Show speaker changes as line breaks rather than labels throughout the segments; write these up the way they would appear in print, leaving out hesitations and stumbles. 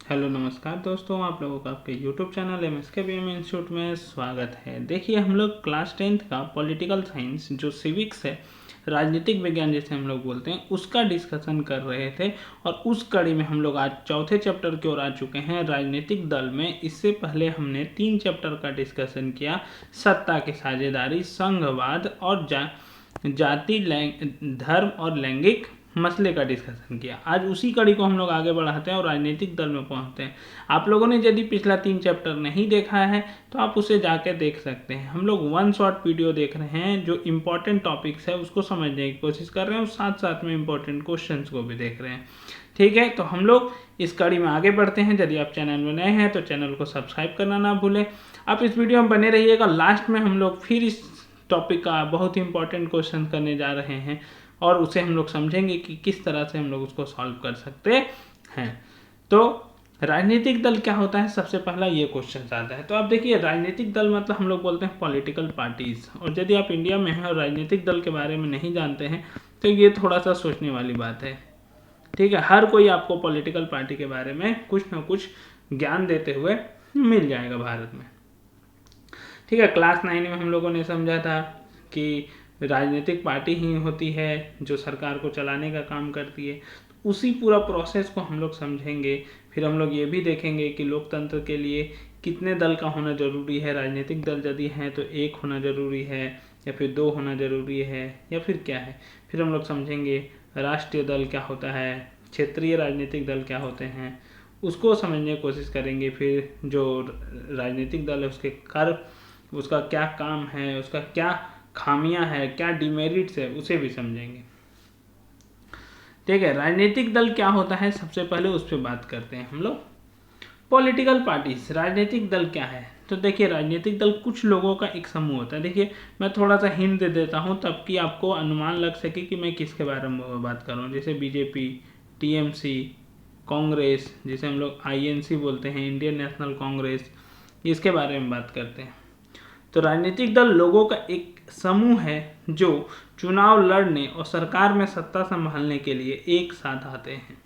Hello नमस्कार दोस्तों, आप लोगों का आपके यूट्यूब चैनल MSKBM इंस्टीट्यूट में स्वागत है। देखिए, हम लोग क्लास 10th का पॉलिटिकल साइंस जो सिविक्स है, राजनीतिक विज्ञान जिसे हम लोग बोलते हैं, उसका डिस्कशन कर रहे थे। और उस कड़ी में हम लोग आज चौथे चैप्टर की ओर आ चुके हैं, राजनीतिक दल में। इससे पहले हमने 3 चैप्टर का डिस्कशन किया, सत्ता की साझेदारी, संघवाद और जाति, धर्म और लैंगिक मसले का डिस्कशन किया। आज उसी कड़ी को हम लोग आगे बढ़ाते हैं और राजनीतिक दल में पहुंचते हैं। आप लोगों ने यदि पिछला 3 चैप्टर नहीं देखा है तो आप उसे जाके देख सकते हैं। हम लोग वन शॉट वीडियो देख रहे हैं, जो इम्पोर्टेंट टॉपिक्स है उसको समझने की कोशिश कर रहे हैं और साथ साथ में इम्पोर्टेंट क्वेश्चंस को भी देख रहे हैं। ठीक है, तो हम लोग इस कड़ी में आगे बढ़ते हैं। यदि आप चैनल में नए हैं तो चैनल को सब्सक्राइब करना ना भूलें। आप इस वीडियो में बने रहिएगा। लास्ट में हम लोग फिर इस टॉपिक का बहुत ही इंपॉर्टेंट क्वेश्चन करने जा रहे हैं और उसे हम लोग समझेंगे कि किस तरह से हम लोग उसको सॉल्व कर सकते हैं। तो राजनीतिक दल क्या होता है, सबसे पहला ये क्वेश्चन आता है। तो आप देखिए, राजनीतिक दल मतलब हम लोग बोलते हैं पॉलिटिकल पार्टीज। और यदि आप इंडिया में हैं और राजनीतिक दल के बारे में नहीं जानते हैं तो ये थोड़ा सा सोचने वाली बात है। ठीक है, हर कोई आपको पॉलिटिकल पार्टी के बारे में कुछ ना कुछ ज्ञान देते हुए मिल जाएगा भारत में। ठीक है, क्लास 9 में हम लोगों ने समझा था कि राजनीतिक पार्टी ही होती है जो सरकार को चलाने का काम करती है। तो उसी पूरा प्रोसेस को हम लोग समझेंगे। फिर हम लोग ये भी देखेंगे कि लोकतंत्र के लिए कितने दल का होना जरूरी है। राजनीतिक दल यदि हैं तो 1 होना जरूरी है या फिर 2 होना जरूरी है या फिर क्या है। फिर हम लोग समझेंगे राष्ट्रीय दल क्या होता है, क्षेत्रीय राजनीतिक दल क्या होते हैं, उसको समझने की कोशिश करेंगे। फिर जो राजनीतिक दल है उसके कर उसका क्या काम है, उसका क्या खामियां है, क्या डिमेरिट्स है, उसे भी समझेंगे। ठीक है, राजनीतिक दल क्या होता है, सबसे पहले उस पर बात करते हैं हम लोग। पॉलिटिकल पार्टीज, राजनीतिक दल क्या है। तो देखिए, राजनीतिक दल कुछ लोगों का एक समूह होता है। देखिए, मैं थोड़ा सा हिंट दे देता हूँ तब कि आपको अनुमान लग सके कि मैं किसके बारे में बात कर रहा हूँ। जैसे बीजेपी, टीएमसी, कांग्रेस, जिसे हम लोग INC बोलते हैं, इंडियन नेशनल कांग्रेस, इसके बारे में बात करते हैं। तो राजनीतिक दल लोगों का एक समूह है जो चुनाव लड़ने और सरकार में सत्ता संभालने के लिए एक साथ आते हैं।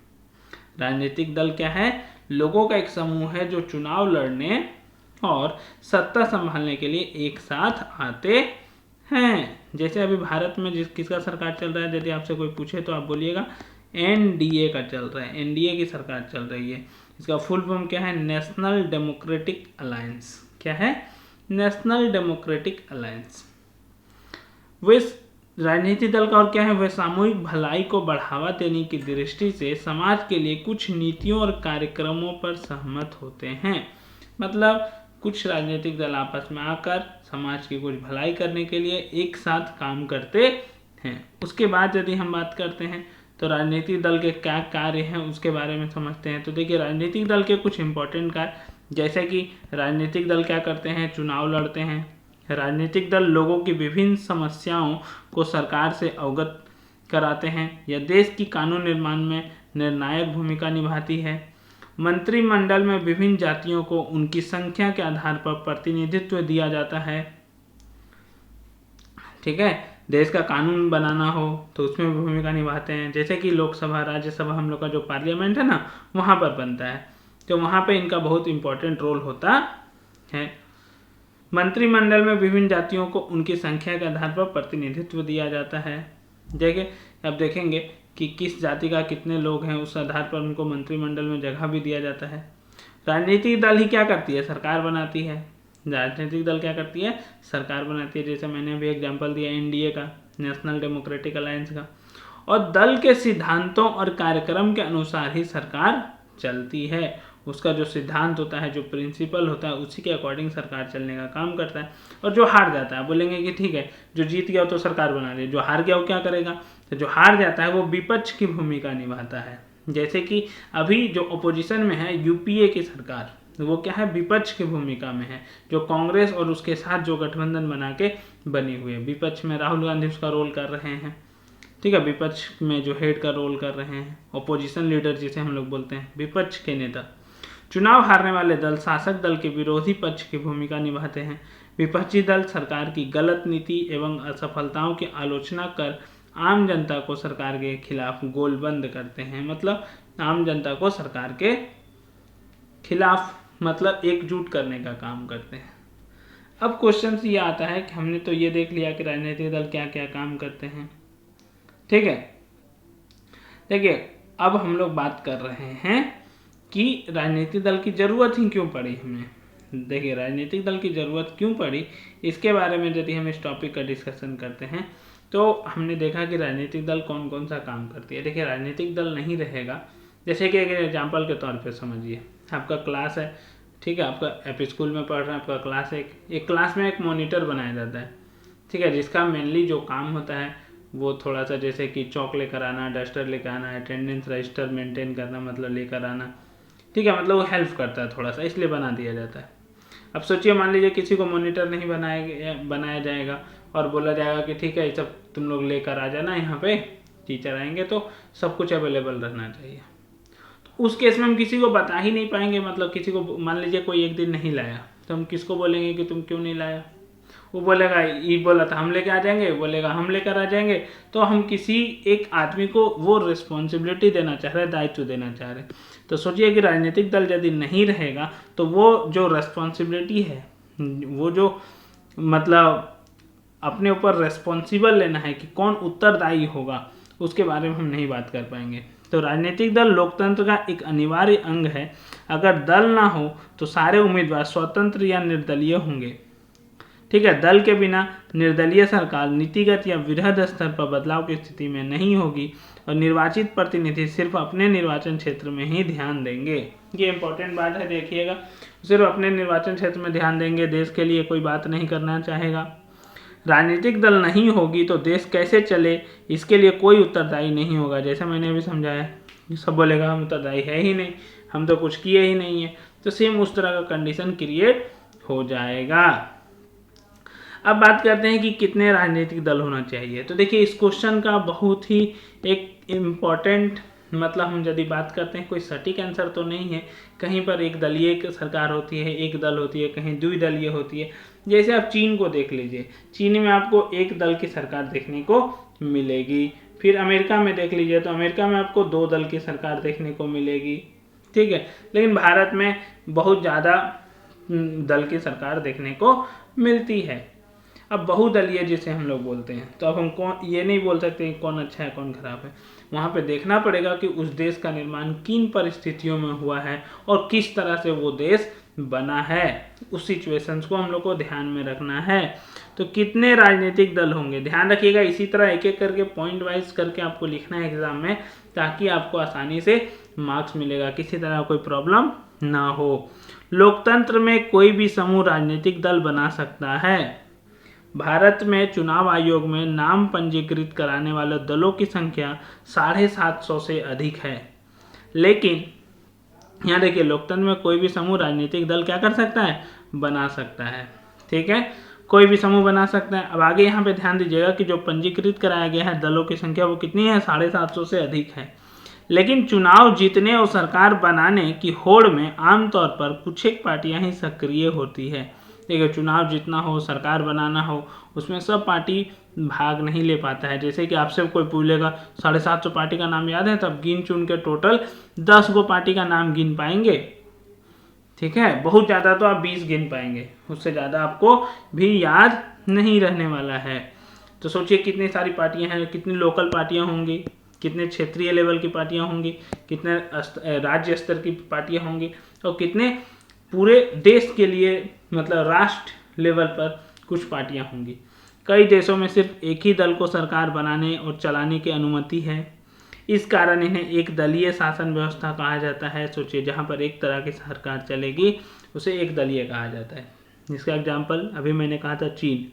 राजनीतिक दल क्या है, लोगों का एक समूह है जो चुनाव लड़ने और सत्ता संभालने के लिए एक साथ आते हैं। जैसे अभी भारत में किसका सरकार चल रहा है, यदि आपसे कोई पूछे तो आप बोलिएगा NDA का चल रहा है, NDA की सरकार चल रही है। इसका फुल फॉर्म क्या है, नेशनल डेमोक्रेटिक अलायंस। क्या है, नेशनल डेमोक्रेटिक अलायंस। वे राजनीतिक दल का और क्या है, वे सामूहिक भलाई को बढ़ावा देने की दृष्टि से समाज के लिए कुछ नीतियों और कार्यक्रमों पर सहमत होते हैं। मतलब कुछ राजनीतिक दल आपस में आकर समाज की कुछ भलाई करने के लिए एक साथ काम करते हैं। उसके बाद यदि हम बात करते हैं तो राजनीतिक दल के क्या कार्य हैं उसके बारे में समझते हैं। तो देखिए, राजनीतिक दल के कुछ इंपॉर्टेंट कार्य, जैसे कि राजनीतिक दल क्या करते हैं, चुनाव लड़ते हैं। राजनीतिक दल लोगों की विभिन्न समस्याओं को सरकार से अवगत कराते हैं या देश की कानून निर्माण में निर्णायक भूमिका निभाती है। मंत्रिमंडल में विभिन्न जातियों को उनकी संख्या के आधार पर प्रतिनिधित्व दिया जाता है। ठीक है, देश का कानून बनाना हो तो उसमें भूमिका निभाते हैं। जैसे कि लोकसभा, राज्यसभा, हम लोग का जो पार्लियामेंट है ना, वहाँ पर बनता है, तो वहाँ पे इनका बहुत इंपॉर्टेंट रोल होता है। मंत्रिमंडल में विभिन्न जातियों को उनकी संख्या के आधार पर प्रतिनिधित्व दिया जाता है। देखिए, अब देखेंगे कि किस जाति का कितने लोग हैं, उस आधार पर उनको मंत्रिमंडल में जगह भी दिया जाता है। राजनीतिक दल ही क्या करती है, सरकार बनाती है। राजनीतिक दल क्या करती है, सरकार बनाती है। जैसे मैंने अभी एग्जांपल दिया NDA का, नेशनल डेमोक्रेटिक अलायंस का। और दल के सिद्धांतों और कार्यक्रम के अनुसार ही सरकार चलती है। उसका जो सिद्धांत होता है, जो प्रिंसिपल होता है, उसी के अकॉर्डिंग सरकार चलने का काम करता है। और जो हार जाता है, बोलेंगे कि ठीक है, जो जीत गया तो सरकार बना रही है, जो हार गया वो क्या करेगा, तो जो हार जाता है वो विपक्ष की भूमिका निभाता है। जैसे कि अभी जो अपोजिशन में है UPA की सरकार, वो क्या है, विपक्ष की भूमिका में है। जो कांग्रेस और उसके साथ जो गठबंधन बना के बनी हुई है, विपक्ष में राहुल गांधी उसका रोल कर रहे हैं। ठीक है, विपक्ष में जो हेड का रोल कर रहे हैं, अपोजिशन लीडर जिसे हम लोग बोलते हैं, विपक्ष के नेता। चुनाव हारने वाले दल शासक दल के विरोधी पक्ष की भूमिका निभाते हैं। विपक्षी दल सरकार की गलत नीति एवं असफलताओं की आलोचना कर आम जनता को सरकार के खिलाफ गोलबंद करते हैं। मतलब आम जनता को सरकार के खिलाफ मतलब एकजुट करने का काम करते हैं। अब क्वेश्चन ये आता है कि हमने तो ये देख लिया कि राजनीतिक दल क्या क्या काम करते हैं, ठीक है। देखिए अब हम लोग बात कर रहे हैं कि राजनीतिक दल की ज़रूरत ही क्यों पड़ी हमें। देखिए राजनीतिक दल की ज़रूरत क्यों पड़ी, इसके बारे में यदि हम इस टॉपिक का डिस्कशन करते हैं तो हमने देखा कि राजनीतिक दल कौन कौन सा काम करती है। देखिए राजनीतिक दल नहीं रहेगा, जैसे कि एक एग्जाम्पल के तौर पे समझिए, आपका क्लास है, ठीक है, आपका आप स्कूल में पढ़ रहे हैं, आपका क्लास है, एक क्लास में एक मॉनिटर बनाया जाता है, ठीक है, जिसका मेनली जो काम होता है वो थोड़ा सा जैसे कि चौक लेकर आना, डस्टर लेकर आना, अटेंडेंस रजिस्टर मेंटेन करना, मतलब लेकर आना, ठीक है, मतलब वो हेल्प करता है थोड़ा सा, इसलिए बना दिया जाता है। अब सोचिए मान लीजिए किसी को मॉनिटर नहीं बनाया जाएगा और बोला जाएगा कि ठीक है ये सब तुम लोग लेकर आ जाना, यहाँ पे टीचर आएंगे तो सब कुछ अवेलेबल रहना चाहिए। तो उस केस में हम किसी को बता ही नहीं पाएंगे, मतलब किसी को मान लीजिए कोई एक दिन नहीं लाया तो हम किसको बोलेंगे कि तुम क्यों नहीं लाया, वो बोलेगा ये बोला था हम लेकर आ जाएंगे, बोलेगा हम लेकर आ जाएंगे। तो हम किसी एक आदमी को वो रिस्पॉन्सिबिलिटी देना चाह रहे हैं, दायित्व देना चाह रहे हैं। तो सोचिए कि राजनीतिक दल यदि नहीं रहेगा तो वो जो रिस्पॉन्सिबिलिटी है, वो जो मतलब अपने ऊपर रिस्पॉन्सिबल लेना है कि कौन उत्तरदायी होगा, उसके बारे में हम नहीं बात कर पाएंगे। तो राजनीतिक दल लोकतंत्र का एक अनिवार्य अंग है। अगर दल ना हो तो सारे उम्मीदवार स्वतंत्र या निर्दलीय होंगे, ठीक है। दल के बिना निर्दलीय सरकार नीतिगत या वृहद स्तर पर बदलाव की स्थिति में नहीं होगी और निर्वाचित प्रतिनिधि सिर्फ अपने निर्वाचन क्षेत्र में ही ध्यान देंगे। ये इंपॉर्टेंट बात है, देखिएगा, सिर्फ अपने निर्वाचन क्षेत्र में ध्यान देंगे, देश के लिए कोई बात नहीं करना चाहेगा। राजनीतिक दल नहीं होगी तो देश कैसे चले, इसके लिए कोई उत्तरदायी नहीं होगा। जैसे मैंने अभी समझाया, सब बोलेगा हम उत्तरदायी है ही नहीं, हम तो कुछ किए ही नहीं है, तो सेम उस तरह का कंडीशन क्रिएट हो जाएगा। अब बात करते हैं कि कितने राजनीतिक दल होना चाहिए। तो देखिए इस क्वेश्चन का बहुत ही एक इम्पॉर्टेंट मतलब हम यदि बात करते हैं, कोई सटीक आंसर तो नहीं है। कहीं पर एक दलीय सरकार होती है, एक दल होती है, कहीं द्विदलीय होती है। जैसे आप चीन को देख लीजिए, चीन में आपको एक दल की सरकार देखने को मिलेगी। फिर अमेरिका में देख लीजिए तो अमेरिका में आपको दो दल की सरकार देखने को मिलेगी, ठीक है। लेकिन भारत में बहुत ज़्यादा दल की सरकार देखने को मिलती है। अब बहुदलीय जिसे हम लोग बोलते हैं, तो अब हम कौन ये नहीं बोल सकते कौन अच्छा है कौन खराब है। वहाँ पे देखना पड़ेगा कि उस देश का निर्माण किन परिस्थितियों में हुआ है और किस तरह से वो देश बना है, उस सिचुएशंस को हम लोग को ध्यान में रखना है। तो कितने राजनीतिक दल होंगे ध्यान रखिएगा, इसी तरह एक एक करके पॉइंट वाइज करके आपको लिखना है एग्जाम में, ताकि आपको आसानी से मार्क्स मिलेगा, किसी तरह कोई प्रॉब्लम ना हो। लोकतंत्र में कोई भी समूह राजनीतिक दल बना सकता है। भारत में चुनाव आयोग में नाम पंजीकृत कराने वाले दलों की संख्या 750 से अधिक है। लेकिन यहाँ देखिए लोकतंत्र में कोई भी समूह राजनीतिक दल क्या कर सकता है, बना सकता है, ठीक है, कोई भी समूह बना सकता है। अब आगे यहाँ पे ध्यान दीजिएगा कि जो पंजीकृत कराया गया है दलों की संख्या वो कितनी है, 750 से अधिक है। लेकिन चुनाव जीतने और सरकार बनाने की होड़ में आमतौर पर कुछ एक पार्टियां ही सक्रिय होती है। देखिए चुनाव जीतना हो, सरकार बनाना हो, उसमें सब पार्टी भाग नहीं ले पाता है। जैसे कि आपसे कोई पूछेगा 750 पार्टी का नाम याद है, तब गिन चुन के टोटल 10 गो पार्टी का नाम गिन पाएंगे, ठीक है, बहुत ज़्यादा तो आप 20 गिन पाएंगे, उससे ज़्यादा आपको भी याद नहीं रहने वाला है। तो सोचिए कितनी सारी पार्टियां हैं, कितनी लोकल पार्टियां होंगी, कितने क्षेत्रीय लेवल की पार्टियां होंगी, कितने राज्य स्तर की पार्टियां होंगी और कितने पूरे देश के लिए मतलब राष्ट्र लेवल पर कुछ पार्टियां होंगी। कई देशों में सिर्फ एक ही दल को सरकार बनाने और चलाने की अनुमति है। इस कारण इन्हें एक दलीय शासन व्यवस्था कहा जाता है। सोचिए जहाँ पर एक तरह की सरकार चलेगी उसे एक दलीय कहा जाता है। जिसका एग्जाम्पल अभी मैंने कहा था चीन,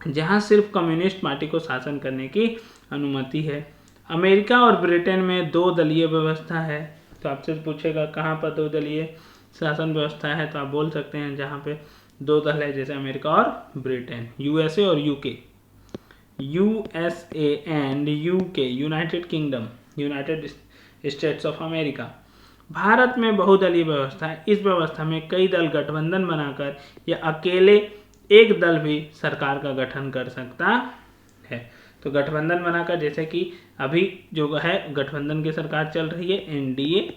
जहाँ सिर्फ कम्युनिस्ट पार्टी को शासन करने की अनुमति है। अमेरिका और ब्रिटेन में दो दलीय व्यवस्था है। तो आपसे पूछेगा कहाँ पर दो दलीय शासन व्यवस्था है, तो आप बोल सकते हैं जहाँ पे दो दल है, जैसे अमेरिका और ब्रिटेन, यूएसए और UK, USA and UK, United kingdom, United states of America. Bharat में बहुदलीय व्यवस्था है। इस व्यवस्था में कई दल गठबंधन बनाकर या अकेले एक दल भी सरकार का गठन कर सकता है। तो गठबंधन बनाकर, जैसे कि अभी जो है गठबंधन की सरकार चल रही है, एनडीए,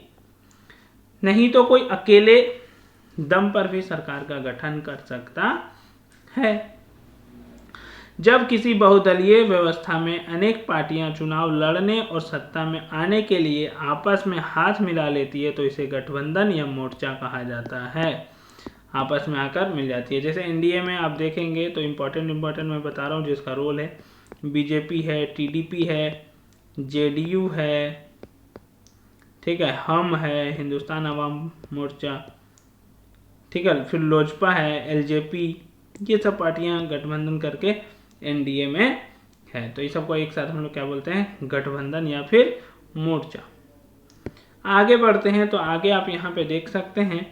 नहीं तो कोई अकेले दम पर भी सरकार का गठन कर सकता है। जब किसी बहुदलीय व्यवस्था में अनेक पार्टियां चुनाव लड़ने और सत्ता में आने के लिए आपस में हाथ मिला लेती है तो इसे गठबंधन या मोर्चा कहा जाता है। आपस में आकर मिल जाती है। जैसे एनडीए में आप देखेंगे तो इम्पोर्टेंट मैं बता रहा हूँ जिसका रोल है, बीजेपी है, टीडीपी है, जेडीयू है, ठीक है, हम है, हिंदुस्तान अवाम मोर्चा, ठीक है, फिर लोजपा है, एलजेपी, ये सब पार्टियां गठबंधन करके एनडीए में है। तो ये सबको एक साथ हम लोग क्या बोलते हैं, गठबंधन या फिर मोर्चा। आगे बढ़ते हैं तो आगे आप यहाँ पे देख सकते हैं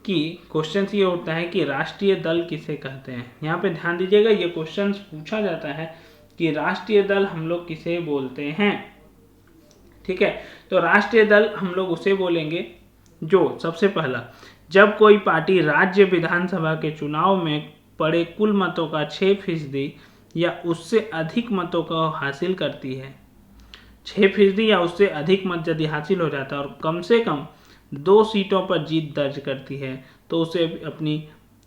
कि क्वेश्चन ये उठता है कि राष्ट्रीय दल किसे कहते हैं। यहाँ पे ध्यान दीजिएगा, ये क्वेश्चन पूछा जाता है कि राष्ट्रीय दल हम लोग किसे बोलते हैं। ठीक है, तो राष्ट्रीय दल हम लोग उसे बोलेंगे जो सबसे पहला, जब कोई पार्टी राज्य विधानसभा के चुनाव में पड़े कुल मतों का 6% या उससे अधिक मतों को हासिल करती है, 6% या उससे अधिक मत यदि हासिल हो जाता है और कम से कम 2 सीटों पर जीत दर्ज करती है तो उसे अपनी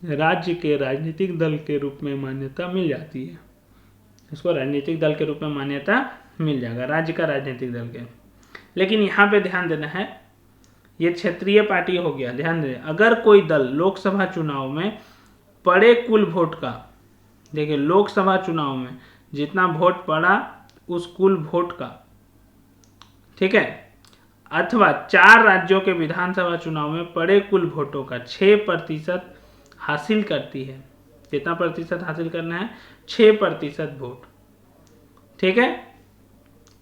राज्य के राजनीतिक दल के रूप में मान्यता मिल जाती है। इसको राजनीतिक दल के रूप में मान्यता मिल जाएगा, राज्य का राजनीतिक दल के। लेकिन यहाँ पे ध्यान देना है, ये क्षेत्रीय पार्टी हो गया। ध्यान दें, अगर कोई दल लोकसभा चुनाव में पड़े कुल वोट का, देखिए लोकसभा चुनाव में जितना वोट पड़ा उस कुल वोट का, ठीक है, अथवा 4 राज्यों के विधानसभा चुनाव में पड़े कुल वोटों का 6% हासिल करती है। कितना प्रतिशत हासिल करना है, 6% वोट। ठीक है,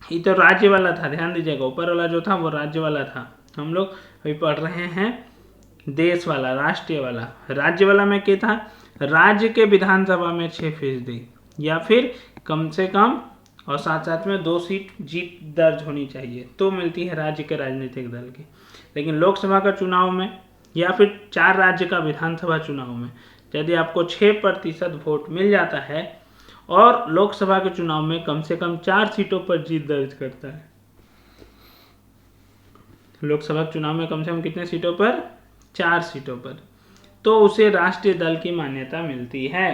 ये तो राज्य वाला था, ध्यान दीजिएगा, ऊपर वाला जो था वो राज्य वाला था। हम लोग अभी पढ़ रहे हैं देश वाला, राष्ट्रीय वाला। राज्य वाला में क्या था, राज्य के विधानसभा में 6% या फिर कम से कम और साथ साथ में 2 सीट जीत दर्ज होनी चाहिए तो मिलती है राज्य के राजनीतिक दल की। लेकिन लोकसभा का चुनाव में या फिर 4 राज्य का विधानसभा चुनाव में यदि आपको 6% वोट मिल जाता है और लोकसभा के चुनाव में कम से कम 4 सीटों पर जीत दर्ज करता है, लोकसभा चुनाव में कम से कम कितने सीटों पर, 4 सीटों पर, तो उसे राष्ट्रीय दल की मान्यता मिलती है।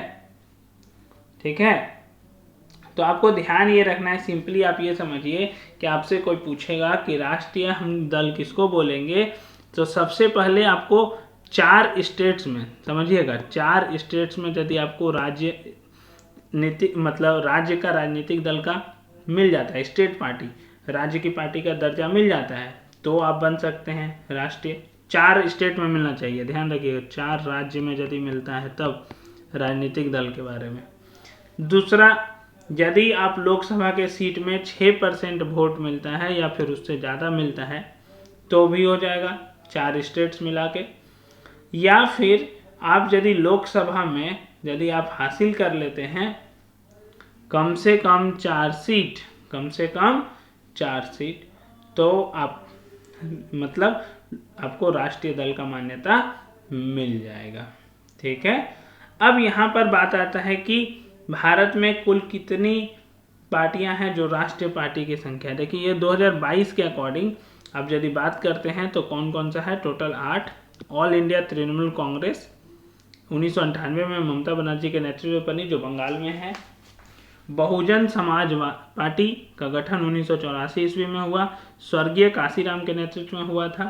ठीक है, तो आपको ध्यान ये रखना है, सिंपली आप ये समझिए कि आपसे कोई पूछेगा कि राष्ट्रीय हम दल किसको बोलेंगे, तो सबसे पहले आपको 4 स्टेट्स में, समझिएगा 4 स्टेट्स में यदि आपको राज्य नीति मतलब राज्य का राजनीतिक दल का मिल जाता है, स्टेट पार्टी, राज्य की पार्टी का दर्जा मिल जाता है तो आप बन सकते हैं राष्ट्रीय। 4 स्टेट में मिलना चाहिए, ध्यान रखिएगा, 4 राज्य में यदि मिलता है तब राजनीतिक दल के बारे में। दूसरा, यदि आप लोकसभा के सीट में 6% वोट मिलता है या फिर उससे ज़्यादा मिलता है तो भी हो जाएगा 4 स्टेट्स मिला के। या फिर आप यदि लोकसभा में यदि आप हासिल कर लेते हैं कम से कम 4 सीट, कम से कम 4 सीट, तो आप मतलब आपको राष्ट्रीय दल का मान्यता मिल जाएगा। ठीक है, अब यहाँ पर बात आता है कि भारत में कुल कितनी पार्टियां हैं जो राष्ट्रीय पार्टी की संख्या। देखिए ये 2022 के अकॉर्डिंग अब यदि बात करते हैं तो कौन कौन सा है, total 8। All India Trinamool Congress 1998 में ममता बनर्जी के नेतृत्व में बनी, जो बंगाल में है। बहुजन समाज पार्टी का गठन 1984 ईस्वी में हुआ, स्वर्गीय काशीराम के नेतृत्व में हुआ था।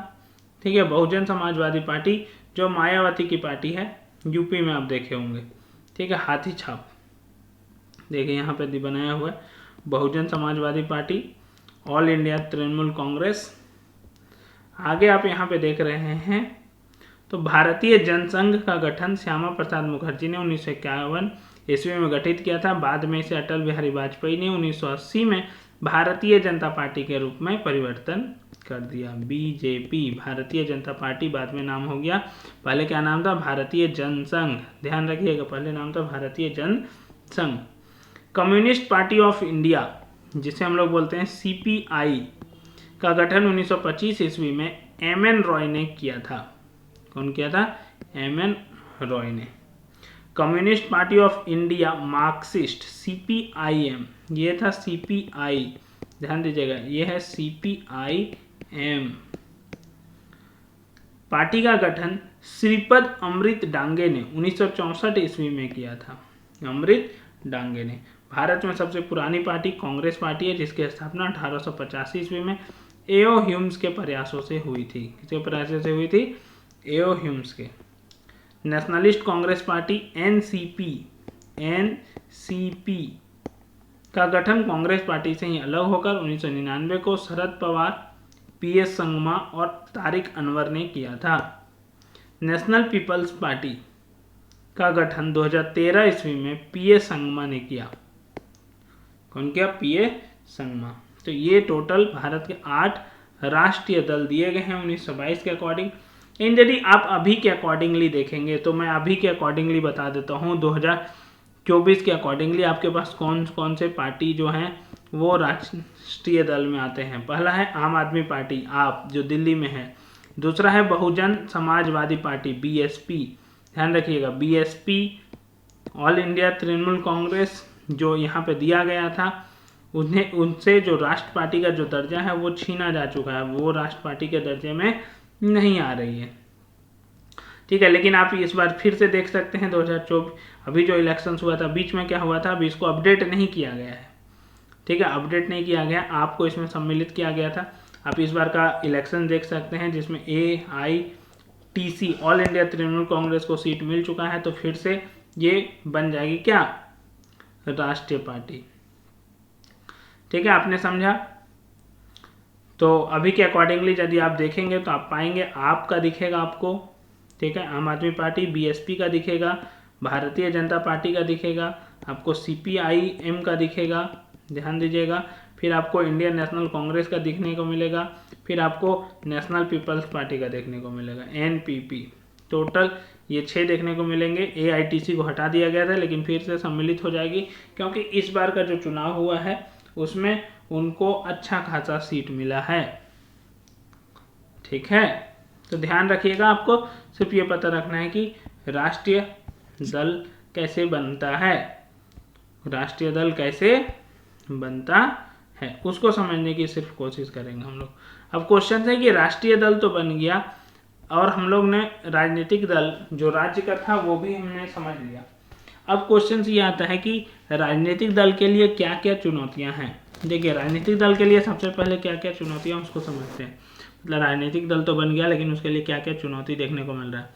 ठीक है, बहुजन समाजवादी पार्टी जो मायावती की पार्टी है, यूपी में आप देखे होंगे। ठीक है, हाथी छाप देखिए यहाँ पे बनाया हुआ है, Bahujan Samajwadi party, all India Trinamool Congress. आगे आप यहाँ पे देख रहे हैं तो भारतीय जनसंघ का गठन श्यामा प्रसाद मुखर्जी ने 1951 ईस्वी में गठित किया था। बाद में इसे अटल बिहारी वाजपेयी ने 1980 में भारतीय जनता पार्टी के रूप में परिवर्तन कर दिया। बीजेपी, भारतीय जनता पार्टी, बाद में नाम हो गया, पहले क्या नाम था, भारतीय जनसंघ। ध्यान रखिएगा, पहले नाम था Bharatiya Jana Sangh. Communist party of India, जिसे हम लोग बोलते हैं सीपीआई, का गठन 1925 ईस्वी में एमएन रॉय ने किया था। कौन किया था, एमएन रॉय ने। Communist party of India Marxist, CPIM, ये था सीपीआई, ध्यान दीजिएगा, ये है सीपीआईएम। पार्टी का गठन श्रीपद अमृत डांगे ने 1964 ईस्वी में किया था। अमृत डांगे ने। भारत में सबसे पुरानी पार्टी कांग्रेस पार्टी है, जिसकी स्थापना 1885 ईस्वी में एओ ह्यूम्स के प्रयासों से हुई थी। किसके प्रयासों से हुई थी? एओ ह्यूम्स के। नेशनलिस्ट कांग्रेस पार्टी एनसीपी का गठन कांग्रेस पार्टी से ही अलग होकर 1999 को शरद पवार, पीएस संगमा और तारिक अनवर ने किया था। नेशनल पीपल्स पार्टी का गठन 2013 ईस्वी में पीएस संगमा ने किया। कौन किया? पीएस संगमा। तो ये टोटल भारत के 8 राष्ट्रीय दल दिए गए हैं 1922 के अकॉर्डिंग। इन यदि आप अभी के अकॉर्डिंगली देखेंगे तो मैं अभी के अकॉर्डिंगली बता देता हूँ। 2024 के अकॉर्डिंगली आपके पास कौन कौन से पार्टी जो हैं वो राष्ट्रीय दल में आते हैं। पहला है आम आदमी पार्टी, आप, जो दिल्ली में है। दूसरा है बहुजन समाजवादी पार्टी, बीएसपी, ध्यान रखिएगा, BSP. All India Trinamool Congress जो यहाँ पे दिया गया था, उनसे जो राष्ट्र पार्टी का जो दर्जा है वो छीना जा चुका है, वो राष्ट्र पार्टी के दर्जे में नहीं आ रही है। ठीक है, लेकिन आप इस बार फिर से देख सकते हैं 2024 अभी जो इलेक्शंस हुआ था, बीच में क्या हुआ था, अभी इसको अपडेट नहीं किया गया है। ठीक है, अपडेट नहीं किया गया, आपको इसमें सम्मिलित किया गया था। आप इस बार का इलेक्शन देख सकते हैं जिसमें AITC all India Trinamool Congress को सीट मिल चुका है, तो फिर से ये बन जाएगी क्या? राष्ट्रीय पार्टी। ठीक है, आपने समझा? तो अभी के अकॉर्डिंगली यदि आप देखेंगे तो आप पाएंगे आपका दिखेगा आपको, ठीक है, आम आदमी पार्टी, बीएसपी का दिखेगा, भारतीय जनता पार्टी का दिखेगा, आपको CPIM का दिखेगा, ध्यान दीजिएगा, फिर आपको इंडियन नेशनल कांग्रेस का दिखने को मिलेगा, फिर आपको नेशनल पीपल्स पार्टी का देखने को मिलेगा, NPP। टोटल ये 6 देखने को मिलेंगे। AITC को हटा दिया गया था लेकिन फिर से सम्मिलित हो जाएगी, क्योंकि इस बार का जो चुनाव हुआ है उसमें उनको अच्छा खासा सीट मिला है। ठीक है, तो ध्यान रखिएगा, आपको सिर्फ ये पता रखना है कि राष्ट्रीय दल कैसे बनता है, राष्ट्रीय दल कैसे बनता है उसको समझने की सिर्फ कोशिश करेंगे हम लोग। अब क्वेश्चन है कि राष्ट्रीय दल तो बन गया और हम लोग ने राजनीतिक दल जो राज्य का था वो भी हमने समझ लिया। अब क्वेश्चन ये आता है कि राजनीतिक दल के लिए क्या क्या चुनौतियां हैं। देखिए, राजनीतिक दल के लिए सबसे पहले क्या क्या चुनौतियां उसको समझते हैं। मतलब राजनीतिक दल तो बन गया लेकिन उसके लिए क्या क्या चुनौती देखने को मिल रहा है।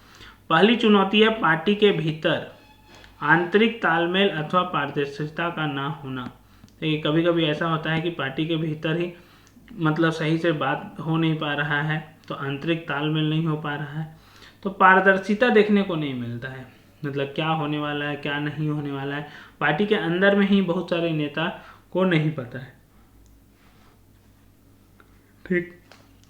पहली चुनौती है पार्टी के भीतर आंतरिक तालमेल अथवा पारदर्शिता का ना होना। देखिए, कभी कभी ऐसा होता है कि पार्टी के भीतर ही मतलब सही से बात हो नहीं पा रहा है, तो आंतरिक तालमेल नहीं हो पा रहा है, तो पारदर्शिता देखने को नहीं मिलता है। मतलब क्या होने वाला है क्या नहीं होने वाला है, पार्टी के अंदर में ही बहुत सारे नेता को नहीं पता है। ठीक,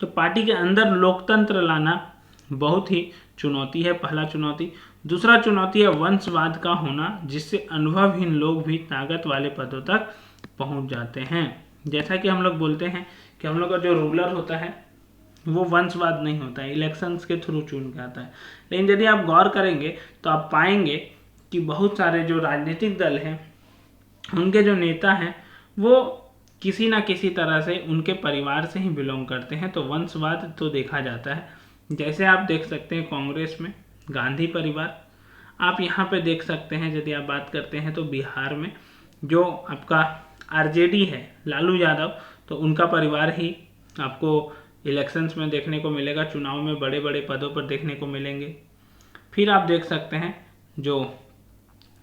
तो पार्टी के अंदर लोकतंत्र लाना बहुत ही चुनौती है, पहला चुनौती। दूसरा चुनौती है वंशवाद का होना, जिससे अनुभवहीन लोग भी ताकत वाले पदों तक पहुंच जाते हैं। जैसा कि हम लोग बोलते हैं कि हम लोग का जो रूलर होता है वो वंशवाद नहीं होता है, इलेक्शंस के थ्रू चुन के आता है। लेकिन यदि आप गौर करेंगे तो आप पाएंगे कि बहुत सारे जो राजनीतिक दल हैं उनके जो नेता हैं वो किसी ना किसी तरह से उनके परिवार से ही बिलोंग करते हैं, तो वंशवाद तो देखा जाता है। जैसे आप देख सकते हैं कांग्रेस में गांधी परिवार, आप यहाँ पे देख सकते हैं यदि आप बात करते हैं तो बिहार में जो आपका RJD है लालू यादव, तो उनका परिवार ही आपको इलेक्शंस में देखने को मिलेगा, चुनाव में बड़े बड़े पदों पर देखने को मिलेंगे। फिर आप देख सकते हैं जो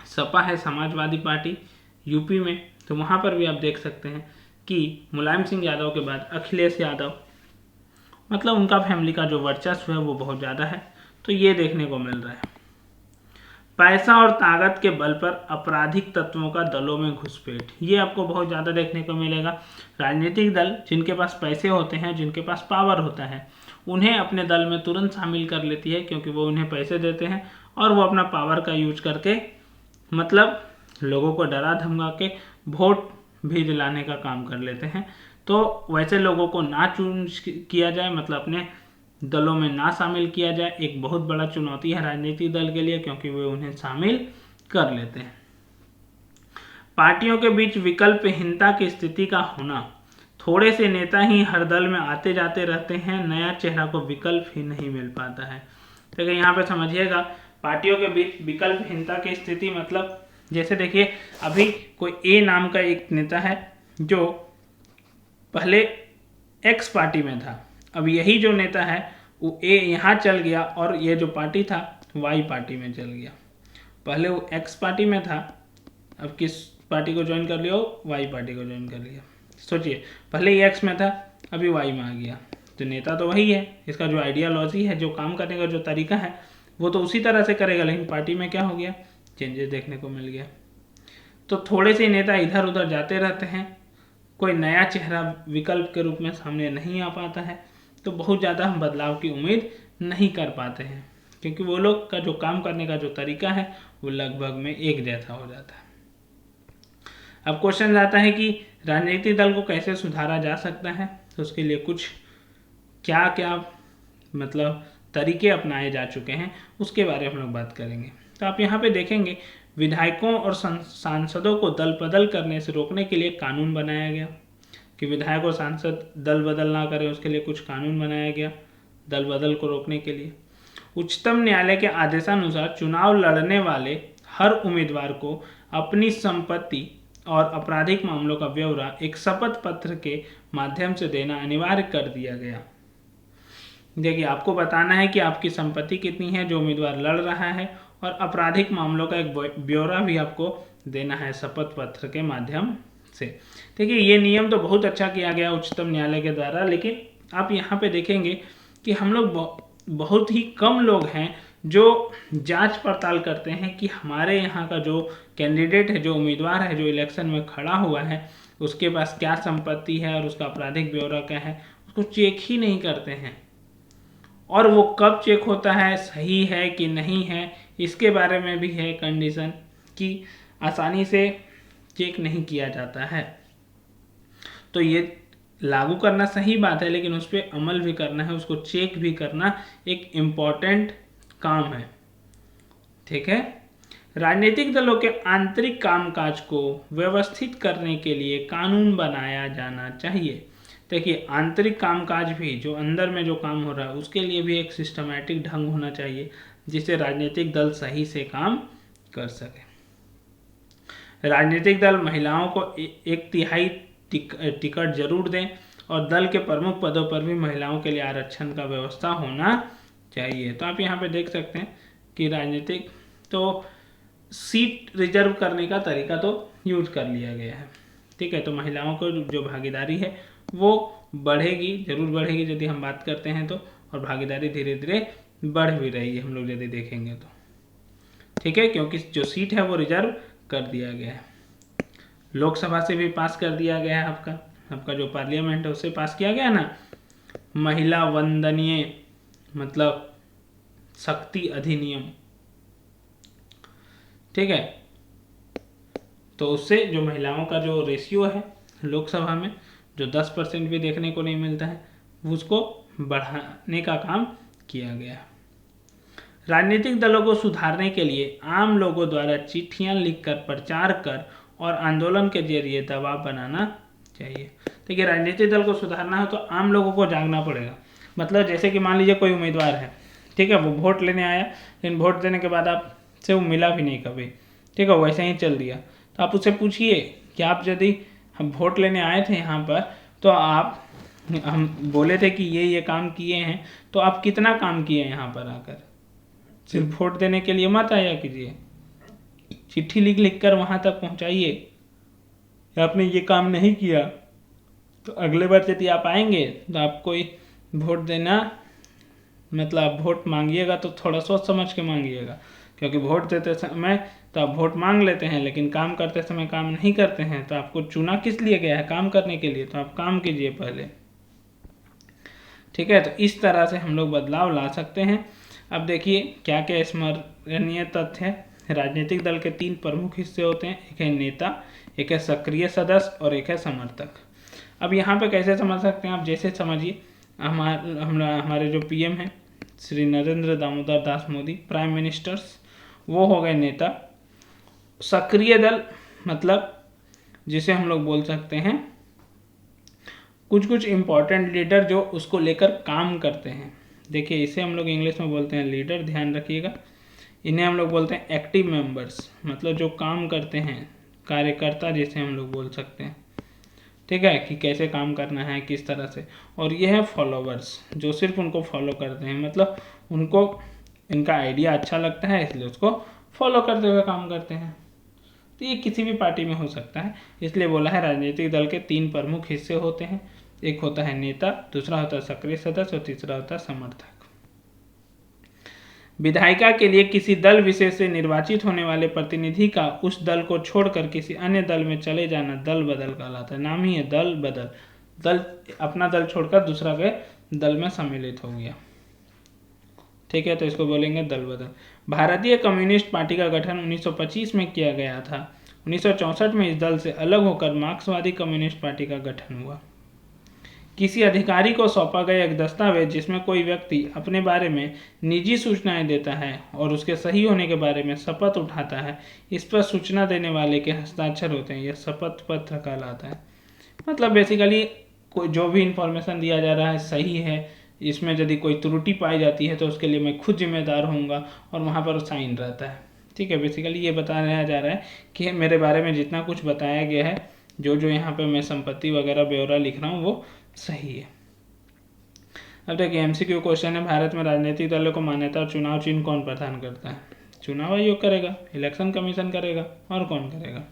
सपा है समाजवादी पार्टी यूपी में, तो वहाँ पर भी आप देख सकते हैं कि मुलायम सिंह यादव के बाद अखिलेश यादव, मतलब उनका फैमिली का जो वर्चस्व है वो बहुत ज़्यादा है, तो ये देखने को मिल रहा है। पैसा और ताकत के बल पर आपराधिक तत्वों का दलों में घुसपैठ, ये आपको बहुत ज़्यादा देखने को मिलेगा। राजनीतिक दल जिनके पास पैसे होते हैं, जिनके पास पावर होता है, उन्हें अपने दल में तुरंत शामिल कर लेती है, क्योंकि वो उन्हें पैसे देते हैं और वो अपना पावर का यूज करके मतलब लोगों को डरा धमका के वोट भी दिलाने का काम कर लेते हैं। तो वैसे लोगों को ना चूज किया जाए, मतलब अपने दलों में ना शामिल किया जाए, एक बहुत बड़ा चुनौती है राजनीतिक दल के लिए, क्योंकि वे उन्हें शामिल कर लेते हैं। पार्टियों के बीच विकल्पहीनता की स्थिति का होना थोड़े से नेता ही हर दल में आते जाते रहते हैं, नया चेहरा को विकल्प ही नहीं मिल पाता है। तो यहाँ पे समझिएगा, पार्टियों के बीच विकल्पहीनता की स्थिति मतलब जैसे देखिए अभी कोई ए नाम का एक नेता है जो पहले एक्स पार्टी में था, अब यही जो नेता है वो ए यहाँ चल गया और ये जो पार्टी था वाई पार्टी में चल गया। पहले वो एक्स पार्टी में था, अब किस पार्टी को ज्वाइन कर लिया, वाई पार्टी को ज्वाइन कर लिया। सोचिए, पहले ही एक्स में था, अभी वाई में आ गया। तो नेता तो वही है, इसका जो आइडियालॉजी है, जो काम करने का जो तरीका है वो तो उसी तरह से करेगा, लेकिन पार्टी में क्या हो गया, चेंजेस देखने को मिल गया। तो थोड़े से नेता इधर उधर जाते रहते हैं, कोई नया चेहरा विकल्प के रूप में सामने नहीं आ पाता है, तो बहुत ज़्यादा हम बदलाव की उम्मीद नहीं कर पाते हैं, क्योंकि वो लोग का जो काम करने का जो तरीका है वो लगभग में एक जैसा हो जाता है। अब क्वेश्चन आता है कि राजनीतिक दल को कैसे सुधारा जा सकता है, तो उसके लिए कुछ क्या क्या मतलब तरीके अपनाए जा चुके हैं उसके बारे में हम लोग बात करेंगे। तो आप यहाँ पे देखेंगे, विधायकों और सांसदों को दल बदल करने से रोकने के लिए कानून बनाया गया कि विधायक और सांसद दल बदल ना करें, उसके लिए कुछ कानून बनाया गया दल बदल को रोकने के लिए। उच्चतम न्यायालय के आदेशानुसार चुनाव लड़ने वाले हर उम्मीदवार को अपनी संपत्ति और आपराधिक मामलों का ब्यौरा एक शपथ पत्र के माध्यम से देना अनिवार्य कर दिया गया। देखिए, आपको बताना है कि आपकी संपत्ति कितनी है जो उम्मीदवार लड़ रहा है, और आपराधिक मामलों का एक ब्यौरा भी आपको देना है शपथ पत्र के माध्यम से। देखिए, ये नियम तो बहुत अच्छा किया गया उच्चतम न्यायालय के द्वारा, लेकिन आप यहाँ पे देखेंगे कि हम लोग बहुत ही कम लोग हैं जो जांच पड़ताल करते हैं कि हमारे यहाँ का जो कैंडिडेट है, जो उम्मीदवार है, जो इलेक्शन में खड़ा हुआ है, उसके पास क्या संपत्ति है और उसका आपराधिक ब्यौरा क्या है, उसको चेक ही नहीं करते हैं। और वो कब चेक होता है, सही है कि नहीं है, इसके बारे में भी है कंडीशन कि आसानी से चेक नहीं किया जाता है। तो ये लागू करना सही बात है, लेकिन उस पर अमल भी करना है, उसको चेक भी करना एक इम्पॉर्टेंट काम है। ठीक है। राजनीतिक दलों के आंतरिक कामकाज को व्यवस्थित करने के लिए कानून बनाया जाना चाहिए। देखिए, आंतरिक कामकाज भी, जो अंदर में जो काम हो रहा है, उसके लिए भी एक सिस्टमैटिक ढंग होना चाहिए जिससे राजनीतिक दल सही से काम कर सके। राजनीतिक दल महिलाओं को 1/3 टिकट जरूर दें और दल के प्रमुख पदों पर भी महिलाओं के लिए आरक्षण का व्यवस्था होना चाहिए। तो आप यहाँ पे देख सकते हैं कि राजनीतिक तो सीट रिजर्व करने का तरीका तो यूज कर लिया गया है। ठीक है, तो महिलाओं को जो भागीदारी है वो बढ़ेगी, जरूर बढ़ेगी यदि हम बात करते हैं तो, और भागीदारी धीरे धीरे बढ़ भी रही है हम लोग यदि देखेंगे तो। ठीक है, क्योंकि जो सीट है वो रिजर्व कर दिया गया है। लोकसभा से भी पास कर दिया गया है, आपका जो पार्लियामेंट है उससे पास किया गया ना, महिला वंदनीय मतलब शक्ति अधिनियम। ठीक है, तो उससे जो महिलाओं का जो रेशियो है लोकसभा में, जो 10% भी देखने को नहीं मिलता है, उसको बढ़ाने का काम किया गया। राजनीतिक दलों को सुधारने के लिए आम लोगों द्वारा चिट्ठियां लिखकर प्रचार कर और आंदोलन के जरिए दबाव बनाना चाहिए। देखिए, राजनीतिक दल को सुधारना है तो आम लोगों को जागना पड़ेगा। मतलब जैसे कि मान लीजिए कोई उम्मीदवार है, ठीक है, वो वोट लेने आया, लेकिन वोट देने के बाद आपसे वो मिला भी नहीं कभी, ठीक है, वैसे ही चल दिया। तो आप उससे पूछिए कि आप यदि हम वोट लेने आए थे यहाँ पर, तो हम बोले थे कि ये काम किए हैं, तो आप कितना काम किए यहाँ पर आकर, सिर्फ वोट देने के लिए मत आया कीजिए, चिट्ठी लिख कर वहाँ तक पहुँचाइए आपने ये काम नहीं किया। तो अगले बार यदि आप आएंगे तो आपको वोट देना मतलब वोट मांगिएगा तो थोड़ा सोच समझ के मांगिएगा, क्योंकि वोट देते समय तो आप वोट मांग लेते हैं लेकिन काम करते समय काम नहीं करते हैं। तो आपको चुना किस लिए गया है, काम करने के लिए, तो आप काम कीजिए पहले। ठीक है, तो इस तरह से हम लोग बदलाव ला सकते हैं। अब देखिए क्या क्या स्मरणीय तथ्य है। राजनीतिक दल के 3 प्रमुख हिस्से होते हैं, एक है नेता, एक है सक्रिय सदस्य और एक है समर्थक। अब यहाँ पे कैसे समझ सकते हैं आप, जैसे समझिए हमारे जो पीएम हैं श्री नरेंद्र दामोदर दास मोदी, प्राइम मिनिस्टर्स, वो हो गए नेता। सक्रिय दल मतलब जिसे हम लोग बोल सकते हैं कुछ कुछ इम्पोर्टेंट लीडर जो उसको लेकर काम करते हैं। देखिए इसे हम लोग इंग्लिश में बोलते हैं लीडर, ध्यान रखिएगा। इन्हें हम लोग बोलते हैं एक्टिव मेंबर्स, मतलब जो काम करते हैं, कार्यकर्ता जैसे हम लोग बोल सकते हैं। ठीक है, कि कैसे काम करना है, किस तरह से। और ये है फॉलोवर्स, जो सिर्फ उनको फॉलो करते हैं, मतलब उनको इनका आइडिया अच्छा लगता है इसलिए उसको फॉलो करते हुए काम करते हैं। तो ये किसी भी पार्टी में हो सकता है, इसलिए बोला है राजनीतिक दल के 3 प्रमुख हिस्से होते हैं। एक होता है नेता, दूसरा होता है सक्रिय सदस्य और तीसरा होता है समर्थक। विधायिका के लिए किसी दल विशेष से निर्वाचित होने वाले प्रतिनिधि का उस दल को छोड़कर किसी अन्य दल में चले जाना दल बदल कहलाता है। नाम ही है दल बदल, दल अपना दल छोड़कर दूसरा के दल में सम्मिलित हो गया। ठीक है, तो इसको बोलेंगे दल बदल। भारतीय कम्युनिस्ट पार्टी का गठन 1925 में किया गया था। 1964 में इस दल से अलग होकर मार्क्सवादी कम्युनिस्ट पार्टी का गठन हुआ। किसी अधिकारी को सौंपा गया एक दस्तावेज जिसमें कोई व्यक्ति अपने बारे में निजी सूचनाएं देता है और उसके सही होने के बारे में शपथ उठाता है, इस पर सूचना देने वाले के हस्ताक्षर होते हैं। यह शपथ पत्र कहलाता है। मतलब बेसिकली जो भी इंफॉर्मेशन दिया जा रहा है सही है, इसमें यदि कोई त्रुटि पाई जाती है तो उसके लिए मैं खुद जिम्मेदार होऊंगा, और वहाँ पर साइन रहता है। ठीक है, बेसिकली ये बताया जा रहा है कि मेरे बारे में जितना कुछ बताया गया है, जो जो यहाँ पे मैं संपत्ति वगैरह ब्यौरा लिख रहा हूँ वो सही है। अब देखिए एमसीक्यू क्वेश्चन है, भारत में राजनीतिक दलों को मान्यता और चुनाव चिन्ह कौन प्रदान करता है? चुनाव आयोग करेगा, इलेक्शन कमीशन करेगा, और कौन करेगा?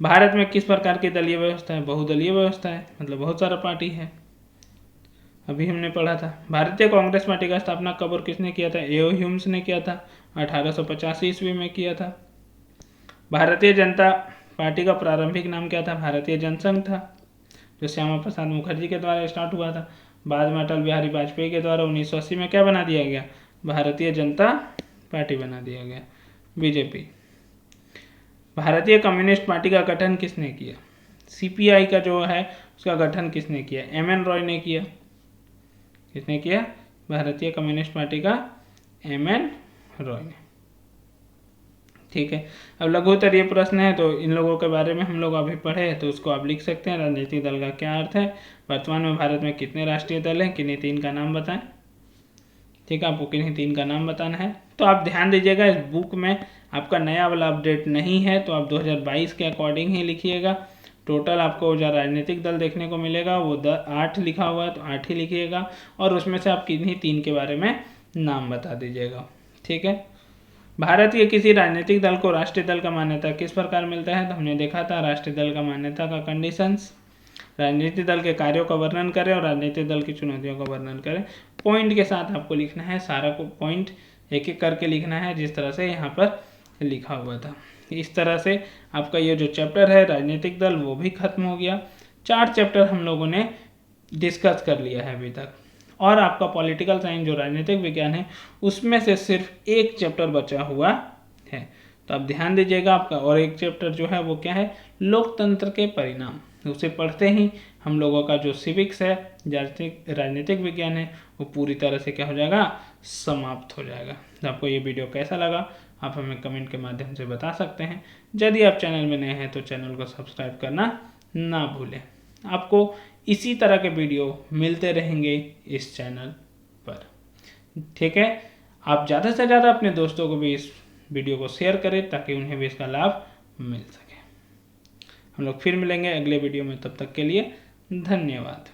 भारत में किस प्रकार की दलीय व्यवस्था है? बहुदलीय व्यवस्था है, मतलब बहुत सारा पार्टी है, अभी हमने पढ़ा था। भारतीय कांग्रेस पार्टी का स्थापना कब और किसने किया था? एओ ह्यूम्स ने किया था, 1885 ईस्वी में किया था। भारतीय जनता पार्टी का प्रारंभिक नाम क्या था? भारतीय जनसंघ था, जो श्यामा प्रसाद मुखर्जी के द्वारा स्टार्ट हुआ था। बाद में अटल बिहारी वाजपेयी के द्वारा 1980 में क्या बना दिया गया? भारतीय जनता पार्टी बना दिया गया, बीजेपी। भारतीय कम्युनिस्ट पार्टी का गठन किसने किया? सीपीआई का जो है उसका गठन किसने किया? एमएन रॉय ने किया। किसने किया? भारतीय कम्युनिस्ट पार्टी का एमएन रॉय ने। ठीक है, अब लघुत्तरीय प्रश्न है, तो इन लोगों के बारे में हम लोग अभी पढ़े हैं, तो उसको आप लिख सकते हैं। राजनीतिक दल का क्या अर्थ है? वर्तमान में भारत में कितने राष्ट्रीय दल हैं? किन्हीं 3 का नाम बताएं। ठीक है, आपको किन्हीं 3 का नाम बताना है। तो आप ध्यान दीजिएगा, इस बुक में आपका नया वाला अपडेट नहीं है, तो आप 2022 के अकॉर्डिंग ही लिखिएगा। टोटल आपको जो राजनीतिक दल देखने को मिलेगा वो 8 लिखा हुआ है, तो 8 ही लिखिएगा, और उसमें से आप किन्हीं 3 के बारे में नाम बता दीजिएगा। ठीक है, भारत के किसी राजनीतिक दल को राष्ट्रीय दल का मान्यता किस प्रकार मिलता है? तो हमने देखा था राष्ट्रीय दल का मान्यता का कंडीशंस। राजनीतिक दल के कार्यों का वर्णन करें और राजनीतिक दल की चुनौतियों का वर्णन करें। पॉइंट के साथ आपको लिखना है, सारा को पॉइंट एक एक करके लिखना है, जिस तरह से यहाँ पर लिखा हुआ था। इस तरह से आपका ये जो चैप्टर है राजनीतिक दल वो भी खत्म हो गया। 4 चैप्टर हम लोगों ने डिस्कस कर लिया है अभी तक, और आपका पॉलिटिकल साइंस जो राजनीतिक विज्ञान है उसमें से सिर्फ 1 चैप्टर बचा हुआ है। तो आप ध्यान दीजिएगा, आपका और 1 चैप्टर जो है वो क्या है? लोकतंत्र के परिणाम। उसे पढ़ते ही हम लोगों का जो सिविक्स है, राजनीतिक विज्ञान है, वो पूरी तरह से क्या हो जाएगा? समाप्त हो जाएगा। तो आपको ये वीडियो कैसा लगा आप हमें कमेंट के माध्यम से बता सकते हैं। यदि आप चैनल में नए हैं तो चैनल को सब्सक्राइब करना ना भूलें। आपको इसी तरह के वीडियो मिलते रहेंगे इस चैनल पर। ठीक है, आप ज़्यादा से ज़्यादा अपने दोस्तों को भी इस वीडियो को शेयर करें ताकि उन्हें भी इसका लाभ मिल सके। हम लोग फिर मिलेंगे अगले वीडियो में, तब तक के लिए धन्यवाद।